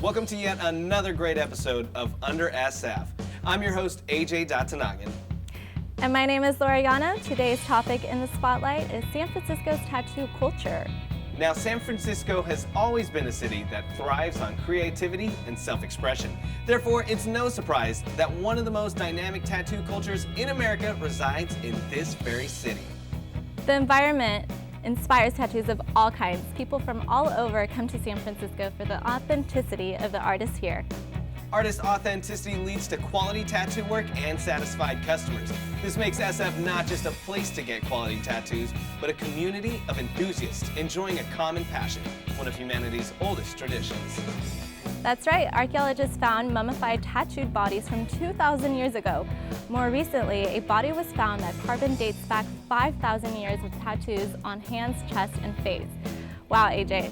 Welcome to yet another great episode of Under SF. I'm your host, AJ Datanagan. And my name is Loriana. Today's topic in the spotlight is San Francisco's tattoo culture. Now, San Francisco has always been a city that thrives on creativity and self-expression. Therefore, it's no surprise that one of the most dynamic tattoo cultures in America resides in this very city. The environment inspires tattoos of all kinds. People from all over come to San Francisco for the authenticity of the artists here. Artist authenticity leads to quality tattoo work and satisfied customers. This makes SF not just a place to get quality tattoos, but a community of enthusiasts enjoying a common passion, one of humanity's oldest traditions. That's right, archaeologists found mummified tattooed bodies from 2,000 years ago. More recently, a body was found that carbon dates back 5,000 years with tattoos on hands, chest, and face. Wow, AJ,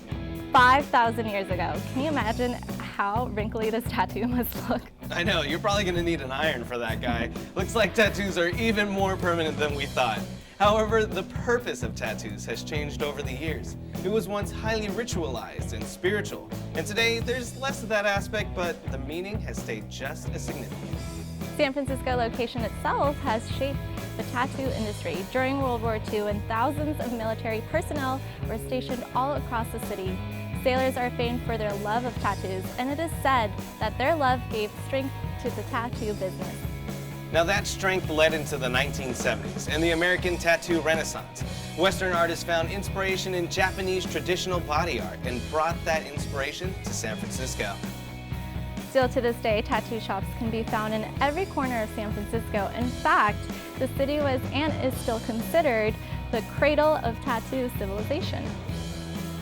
5,000 years ago. Can you imagine how wrinkly this tattoo must look? I know, you're probably gonna need an iron for that guy. Looks like tattoos are even more permanent than we thought. However, the purpose of tattoos has changed over the years. It was once highly ritualized and spiritual, and today there's less of that aspect, but the meaning has stayed just as significant. San Francisco location itself has shaped the tattoo industry. During World War II, and thousands of military personnel were stationed all across the city. Sailors are famed for their love of tattoos, and it is said that their love gave strength to the tattoo business. Now that strength led into the 1970s and the American tattoo renaissance. Western artists found inspiration in Japanese traditional body art and brought that inspiration to San Francisco. Still to this day, tattoo shops can be found in every corner of San Francisco. In fact, the city was and is still considered the cradle of tattoo civilization.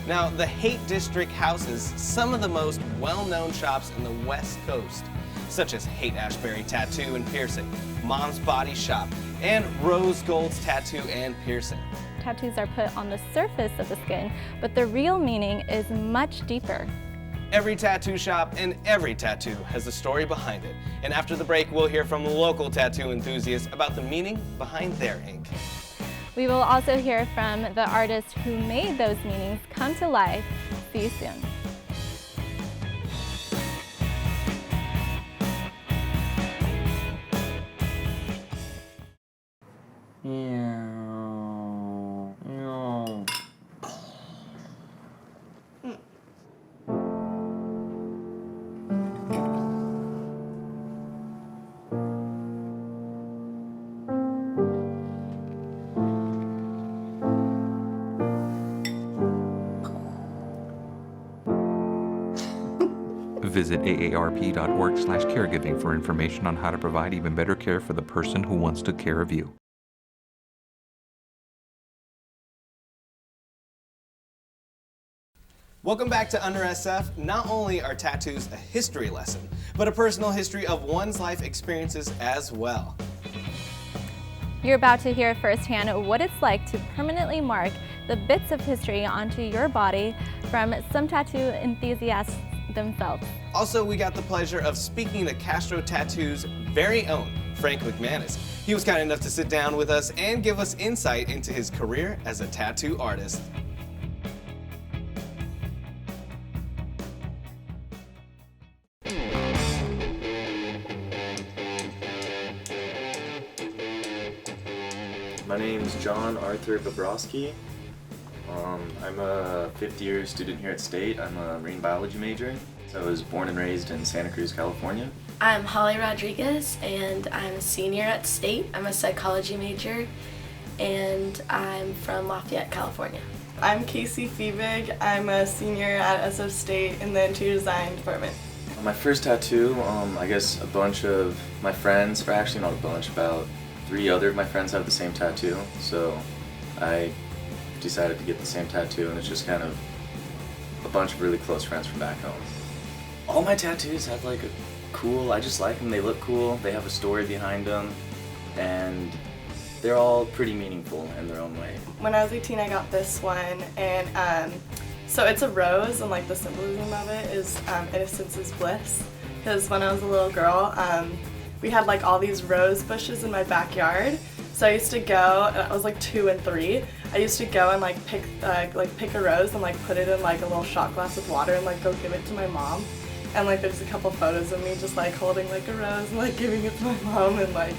Now, the Haight District houses some of the most well-known shops in the West Coast, such as Haight Ashbury Tattoo and Piercing, Mom's Body Shop, and Rose Gold's Tattoo and Piercing. Tattoos are put on the surface of the skin, but the real meaning is much deeper. Every tattoo shop and every tattoo has a story behind it. And after the break, we'll hear from local tattoo enthusiasts about the meaning behind their ink. We will also hear from the artists who made those meanings come to life. See you soon. Visit aarp.org/caregiving for information on how to provide even better care for the person who wants to care of you. Welcome back to Under SF. Not only are tattoos a history lesson, but a personal history of one's life experiences as well. You're about to hear firsthand what it's like to permanently mark the bits of history onto your body from some tattoo enthusiasts themselves. Also, we got the pleasure of speaking to Castro Tattoo's very own Frank McManus. He was kind enough to sit down with us and give us insight into his career as a tattoo artist. My name is John Arthur Bobrovsky. I'm a fifth-year student here at State. I'm a marine biology major. So I was born and raised in Santa Cruz, California. I'm Holly Rodriguez, and I'm a senior at State. I'm a psychology major, and I'm from Lafayette, California. I'm Casey Fiebig. I'm a senior at SF State in the interior design department. My first tattoo, I guess a bunch of my friends, or actually not a bunch, about 3 other of my friends have the same tattoo. So I decided to get the same tattoo, and it's just kind of a bunch of really close friends from back home. All my tattoos have like a cool, I just like them, they look cool, they have a story behind them, and they're all pretty meaningful in their own way. When I was 18, I got this one, and so it's a rose, and like the symbolism of it is innocence is bliss. Because when I was a little girl, we had like all these rose bushes in my backyard. So I used to go, and I was like 2 and 3. I used to go and like pick a rose and like put it in like a little shot glass of water and like go give it to my mom. And like there's a couple photos of me just like holding like a rose and like giving it to my mom, and like,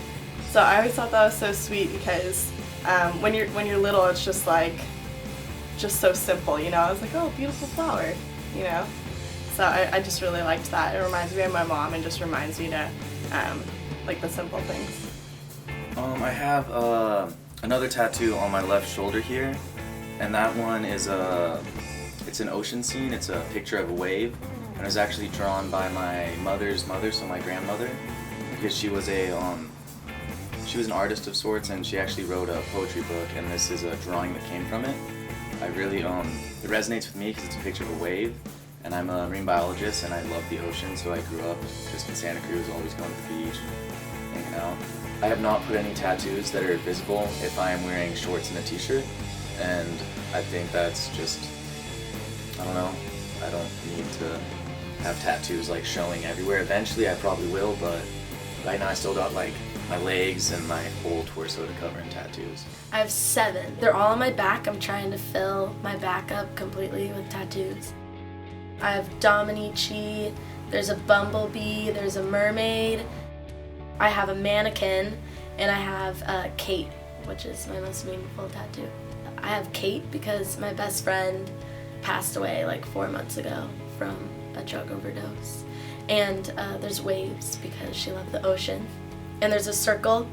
so I always thought that was so sweet because when you're little, it's just like just so simple, you know. I was like, oh, beautiful flower, you know. So I just really liked that. It reminds me of my mom and just reminds me to like the simple things. I have another tattoo on my left shoulder here, and that one is it's an ocean scene. It's a picture of a wave, and it was actually drawn by my mother's mother, so my grandmother, because she was an artist of sorts, and she actually wrote a poetry book, and this is a drawing that came from it. I really it resonates with me because it's a picture of a wave, and I'm a marine biologist and I love the ocean, so I grew up just in Santa Cruz, always going to the beach, hanging out. I have not put any tattoos that are visible if I am wearing shorts and a t-shirt, and I think that's just, I don't know, I don't need to have tattoos like showing everywhere. Eventually I probably will, but right now I still got like my legs and my whole torso to cover in tattoos. I have 7. They're all on my back. I'm trying to fill my back up completely with tattoos. I have Dominici, there's a bumblebee, there's a mermaid, I have a mannequin, and I have Kate, which is my most meaningful tattoo. I have Kate because my best friend passed away like 4 months ago from a drug overdose. And there's waves because she loved the ocean. And there's a circle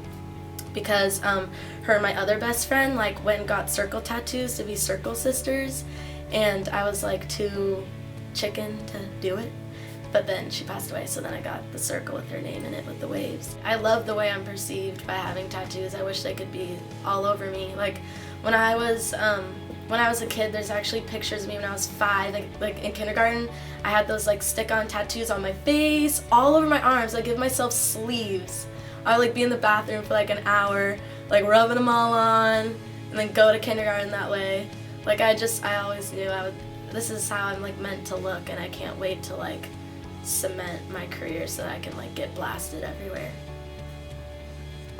because her and my other best friend like went and got circle tattoos to be circle sisters, and I was like too chicken to do it. But then she passed away, so then I got the circle with her name in it with the waves. I love the way I'm perceived by having tattoos. I wish they could be all over me. Like when I was a kid, there's actually pictures of me when I was 5, like in kindergarten. I had those like stick-on tattoos on my face, all over my arms. I give myself sleeves. I would like be in the bathroom for like an hour, like rubbing them all on, and then go to kindergarten that way. Like I always knew this is how I'm like meant to look, and I can't wait to like cement my career so that I can like get blasted everywhere.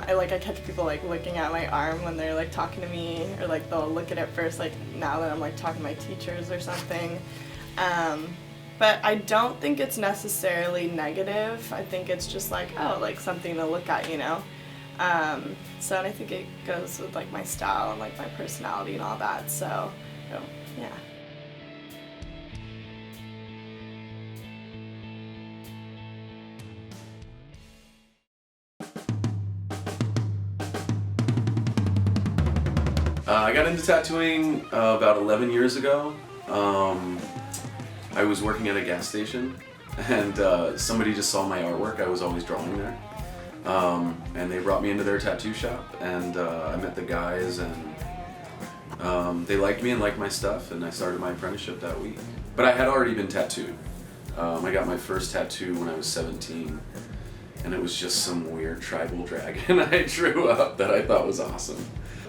I catch people like looking at my arm when they're like talking to me, or like they'll look at it first like now that I'm like talking to my teachers or something. But I don't think it's necessarily negative. I think it's just like, oh, like something to look at, you know. So and I think it goes with like my style and like my personality and all that. So yeah. I got into tattooing about 11 years ago. I was working at a gas station, and somebody just saw my artwork. I was always drawing there. And they brought me into their tattoo shop, and I met the guys, and they liked me and liked my stuff, and I started my apprenticeship that week. But I had already been tattooed. I got my first tattoo when I was 17, and it was just some weird tribal dragon I drew up that I thought was awesome.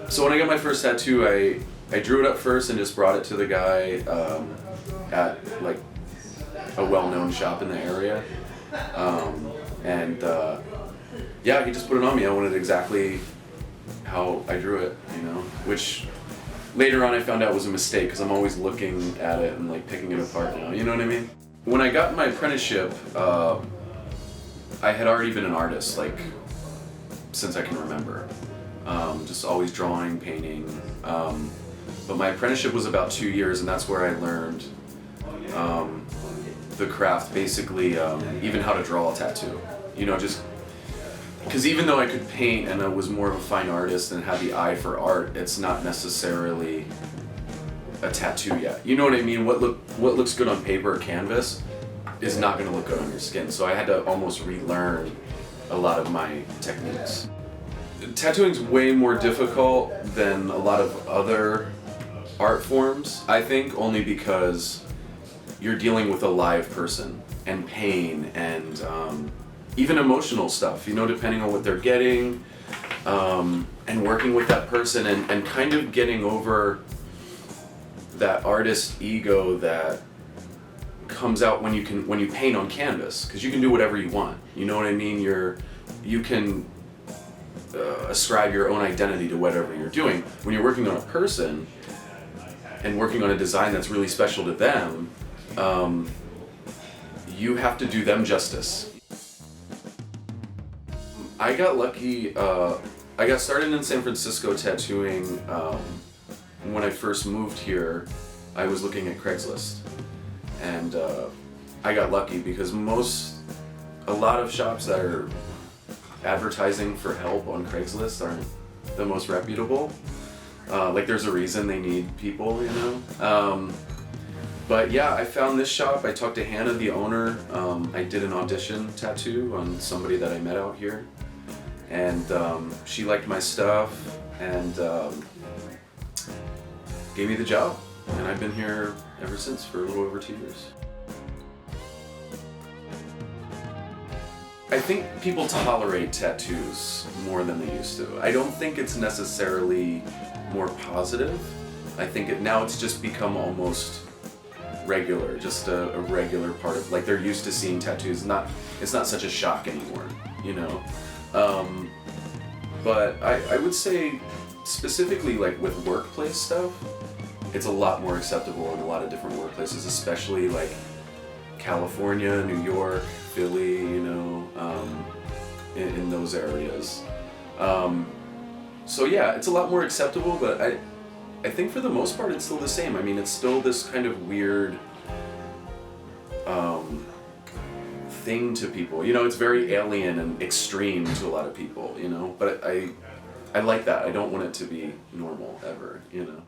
So when I got my first tattoo, I drew it up first and just brought it to the guy at like a well-known shop in the area, yeah, he just put it on me. I wanted exactly how I drew it, you know, which later on I found out was a mistake because I'm always looking at it and like picking it apart now, you know what I mean? When I got my apprenticeship, I had already been an artist like since I can remember. Just always drawing, painting, but my apprenticeship was about 2 years, and that's where I learned the craft, basically, even how to draw a tattoo. You know, just because even though I could paint and I was more of a fine artist and had the eye for art, it's not necessarily a tattoo yet. You know what I mean? What looks good on paper or canvas is not going to look good on your skin. So I had to almost relearn a lot of my techniques. Tattooing's way more difficult than a lot of other art forms, I think, only because you're dealing with a live person and pain and even emotional stuff, you know, depending on what they're getting, and working with that person and kind of getting over that artist ego that comes out when you paint on canvas, because you can do whatever you want, you know what I mean? You can ascribe your own identity to whatever you're doing. When you're working on a person and working on a design that's really special to them, you have to do them justice. I got lucky. I got started in San Francisco tattooing when I first moved here. I was looking at Craigslist, and I got lucky because a lot of shops that are advertising for help on Craigslist aren't the most reputable. Like there's a reason they need people, you know. But yeah, I found this shop. I talked to Hannah, the owner. I did an audition tattoo on somebody that I met out here, and she liked my stuff and gave me the job. And I've been here ever since for a little over 2 years. I think people tolerate tattoos more than they used to. I don't think it's necessarily more positive. I think now it's just become almost regular, just a regular part of, like, they're used to seeing tattoos. It's not such a shock anymore, you know. But I would say specifically like with workplace stuff, it's a lot more acceptable in a lot of different workplaces, especially like California, New York, Philly, you know, in those areas. So yeah, it's a lot more acceptable, but I think for the most part it's still the same. I mean, it's still this kind of weird thing to people. You know, it's very alien and extreme to a lot of people, you know, but I like that. I don't want it to be normal ever, you know.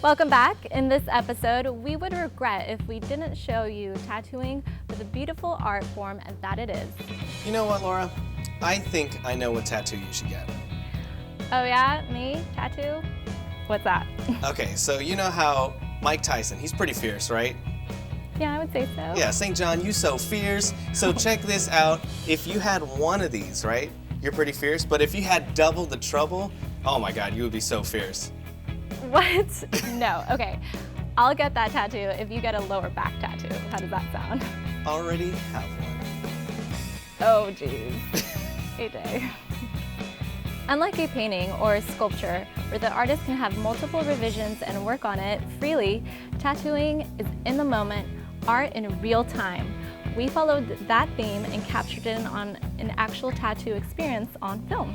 Welcome back. In this episode, we would regret if we didn't show you tattooing for the beautiful art form that it is. You know what, Laura? I think I know what tattoo you should get. Oh yeah, me? Tattoo? What's that? Okay, so you know how Mike Tyson, he's pretty fierce, right? Yeah, I would say so. Yeah, St. John, you so fierce. So check this out. If you had one of these, right, you're pretty fierce, but if you had double the trouble, oh my God, you would be so fierce. What? No, okay. I'll get that tattoo if you get a lower back tattoo. How does that sound? Already have one. Oh, geez. AJ. Unlike a painting or a sculpture, where the artist can have multiple revisions and work on it freely, tattooing is in the moment, art in real time. We followed that theme and captured it on an actual tattoo experience on film.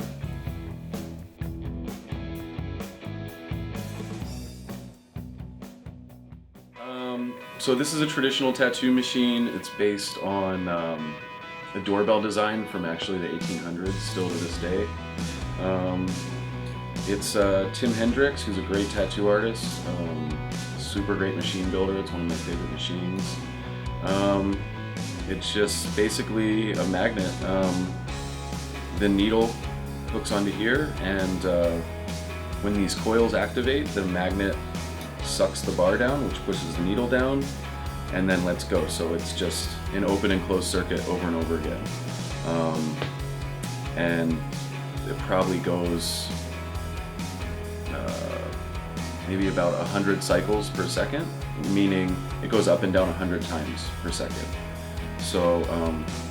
So this is a traditional tattoo machine. It's based on a doorbell design from actually the 1800s, still to this day. It's Tim Hendricks, who's a great tattoo artist, super great machine builder. It's one of my favorite machines. It's just basically a magnet. The needle hooks onto here, and when these coils activate, the magnet sucks the bar down, which pushes the needle down, and then lets go. So it's just an open and closed circuit over and over again. And it probably goes maybe about 100 cycles per second, meaning it goes up and down 100 times per second. So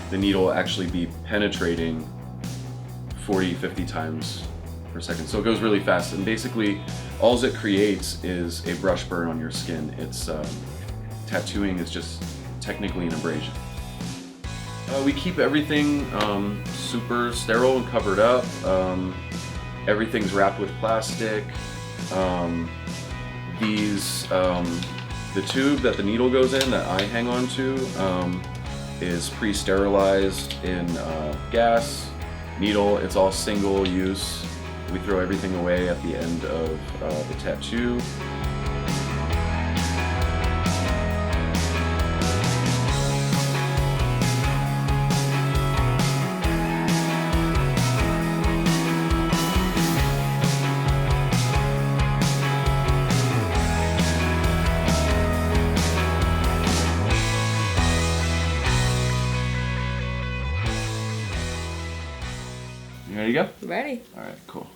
the needle will actually be penetrating 40, 50 times per second. So it goes really fast, and basically all it creates is a brush burn on your skin. It's tattooing is just technically an abrasion. We keep everything super sterile and covered up. Everything's wrapped with plastic. The tube that the needle goes in, that I hang on to, is pre-sterilized in gas. Needle, it's all single use. We throw everything away at the end of the tattoo. You ready to go? Ready. All right, cool.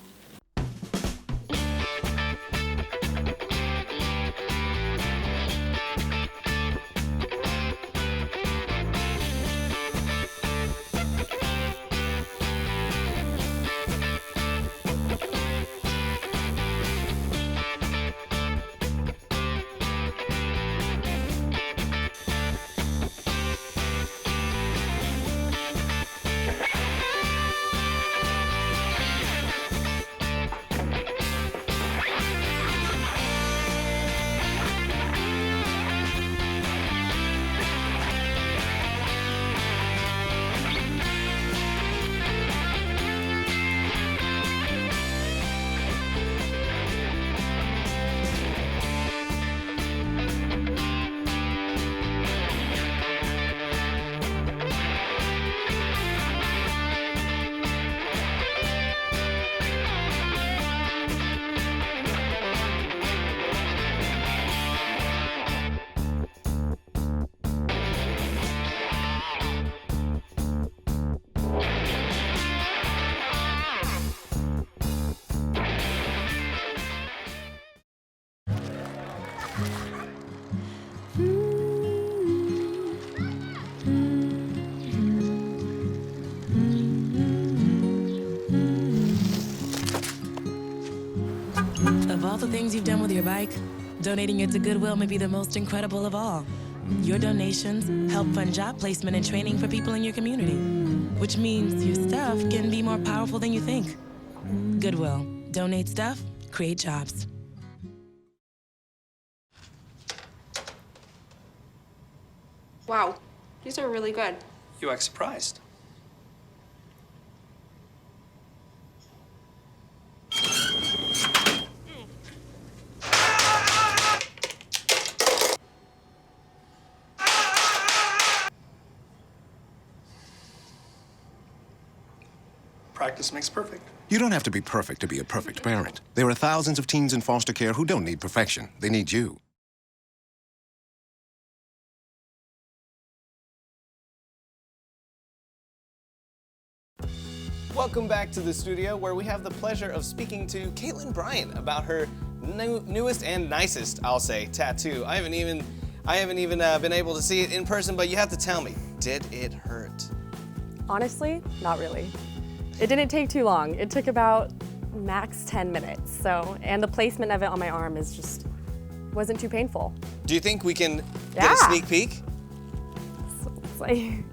the things you've done with your bike, donating it to Goodwill may be the most incredible of all. Your donations help fund job placement and training for people in your community, which means your stuff can be more powerful than you think. Goodwill. Donate stuff, create jobs. Wow, these are really good. You act surprised. Practice makes perfect. You don't have to be perfect to be a perfect parent. There are thousands of teens in foster care who don't need perfection. They need you. Welcome back to the studio, where we have the pleasure of speaking to Caitlin Bryant about her newest and nicest, I'll say, tattoo. I haven't even been able to see it in person, but you have to tell me, did it hurt? Honestly, not really. It didn't take too long. It took about max 10 minutes. And the placement of it on my arm wasn't too painful. Do you think we can get a sneak peek?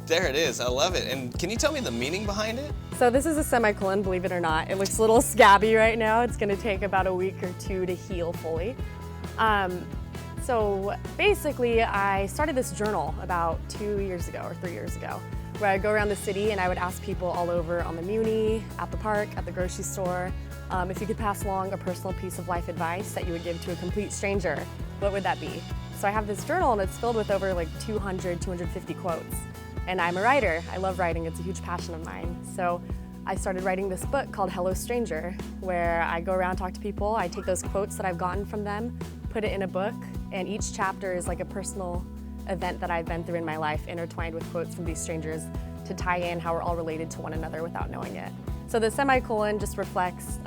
There it is, I love it. And can you tell me the meaning behind it? So this is a semicolon, believe it or not. It looks a little scabby right now. It's gonna take about a week or two to heal fully. So basically, I started this journal about 2 years ago or 3 years ago, where I'd go around the city and I would ask people all over on the Muni, at the park, at the grocery store, if you could pass along a personal piece of life advice that you would give to a complete stranger, what would that be? So I have this journal and it's filled with over like 200, 250 quotes. And I'm a writer. I love writing. It's a huge passion of mine. So I started writing this book called Hello Stranger, where I go around, talk to people. I take those quotes that I've gotten from them, put it in a book, and each chapter is like a personal event that I've been through in my life, intertwined with quotes from these strangers to tie in how we're all related to one another without knowing it. So the semicolon just reflects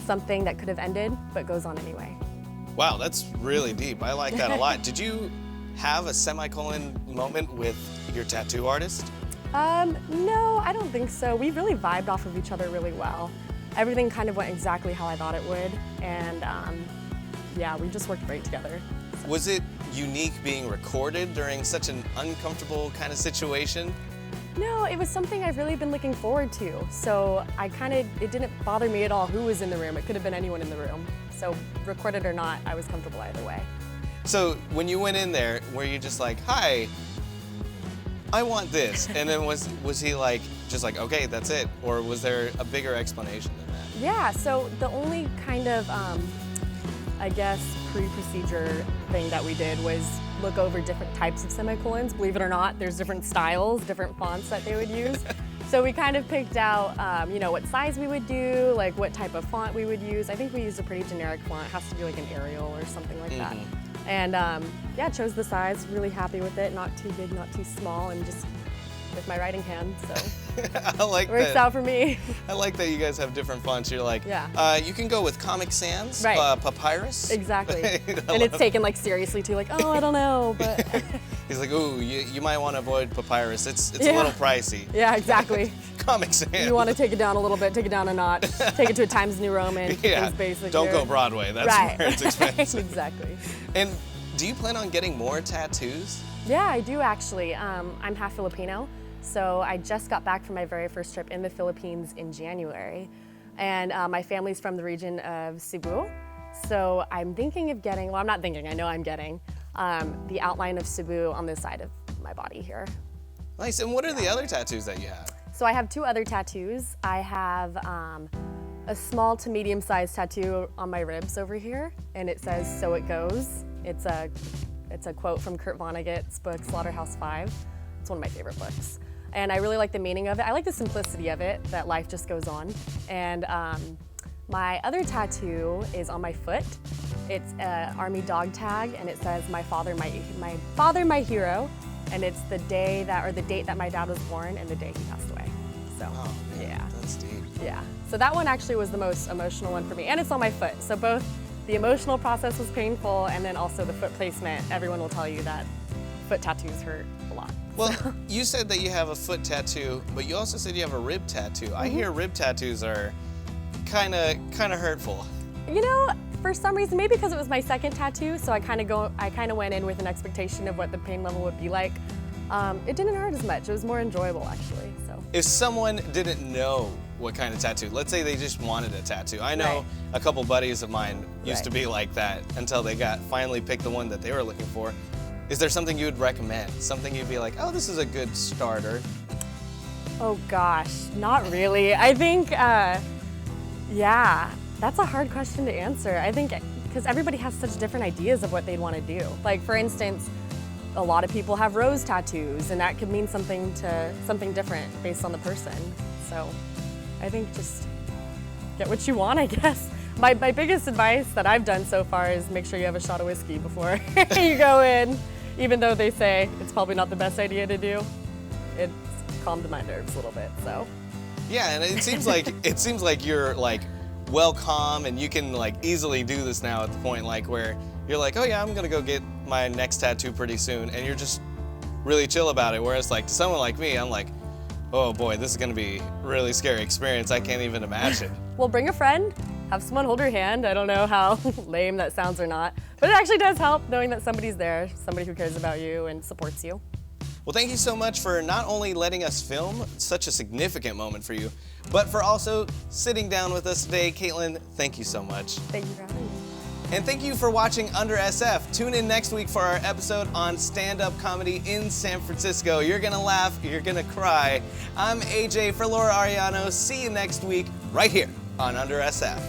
something that could have ended, but goes on anyway. Wow, that's really deep. I like that a lot. Did you have a semicolon moment with your tattoo artist? No, I don't think so. We really vibed off of each other really well. Everything kind of went exactly how I thought it would, and yeah, we just worked great together. So. Was it unique being recorded during such an uncomfortable kind of situation? No, it was something I've really been looking forward to. So it didn't bother me at all who was in the room. It could have been anyone in the room. So recorded or not, I was comfortable either way. So when you went in there, were you just like, hi, I want this? And then was he like, just like, okay, that's it? Or was there a bigger explanation than that? Yeah, so the only kind of, I guess, pre-procedure thing that we did was look over different types of semicolons. Believe it or not, there's different styles, different fonts that they would use. So we kind of picked out, what size we would do, like what type of font we would use. I think we used a pretty generic font. It has to be like an Arial or something like that. And yeah, chose the size, really happy with it. Not too big, not too small, and just with my writing hand, so I like works that. out for me. I like that you guys have different fonts. You're like, yeah. You can go with Comic Sans, right. Papyrus. Exactly. And it's taken like seriously too, like, oh, I don't know, but. He's like, ooh, you might want to avoid Papyrus. It's a little pricey. Yeah, exactly. Comic Sans. You want to take it down a little bit, take it down a notch, take it to a Times New Roman. Yeah, basically. Don't go Broadway. That's right. where it's expensive. Exactly. And do you plan on getting more tattoos? Yeah, I do actually. I'm half Filipino, so I just got back from my very first trip in the Philippines in January. And my family's from the region of Cebu. So I'm thinking of getting, well, I'm not thinking, I know I'm getting, the outline of Cebu on this side of my body here. Nice, and what are the other tattoos that you have? So I have two other tattoos. I have a small to medium-sized tattoo on my ribs over here, and it says, "So it goes." It's a quote from Kurt Vonnegut's book, Slaughterhouse-Five. It's one of my favorite books. And I really like the meaning of it. I like the simplicity of it, that life just goes on. And my other tattoo is on my foot. It's an Army dog tag, and it says, my father, my hero. And it's the date that my dad was born and the day he passed away. So, oh, man, yeah. That's deep. Yeah. So that one actually was the most emotional one for me. And it's on my foot. So both the emotional process was painful, and then also the foot placement. Everyone will tell you that foot tattoos hurt a lot. Well, you said that you have a foot tattoo, but you also said you have a rib tattoo. I hear rib tattoos are kind of hurtful. You know, for some reason, maybe because it was my second tattoo, so I kind of went in with an expectation of what the pain level would be like. It didn't hurt as much. It was more enjoyable, actually. So. If someone didn't know what kind of tattoo, let's say they just wanted a tattoo. I know a couple buddies of mine used to be like that until they finally picked the one that they were looking for. Is there something you would recommend? Something you'd be like, oh, this is a good starter? Oh gosh, not really. I think, yeah, that's a hard question to answer. I think because everybody has such different ideas of what they'd want to do. Like for instance, a lot of people have rose tattoos, and that could mean something different based on the person. So I think just get what you want, I guess. My biggest advice that I've done so far is make sure you have a shot of whiskey before you go in, even though they say it's probably not the best idea to do. It's calmed my nerves a little bit, so. Yeah, and it seems like you're like well calm, and you can like easily do this now at the point like where you're like, oh yeah, I'm gonna go get my next tattoo pretty soon, and you're just really chill about it. Whereas like to someone like me, I'm like, oh boy, this is gonna be a really scary experience. I can't even imagine. Well, bring a friend, have someone hold your hand. I don't know how lame that sounds or not, but it actually does help knowing that somebody's there, somebody who cares about you and supports you. Well, thank you so much for not only letting us film such a significant moment for you, but for also sitting down with us today. Caitlin, thank you so much. Thank you for having me. And thank you for watching Under SF. Tune in next week for our episode on stand-up comedy in San Francisco. You're gonna laugh, you're gonna cry. I'm AJ for Laura Ariano. See you next week right here on Under SF.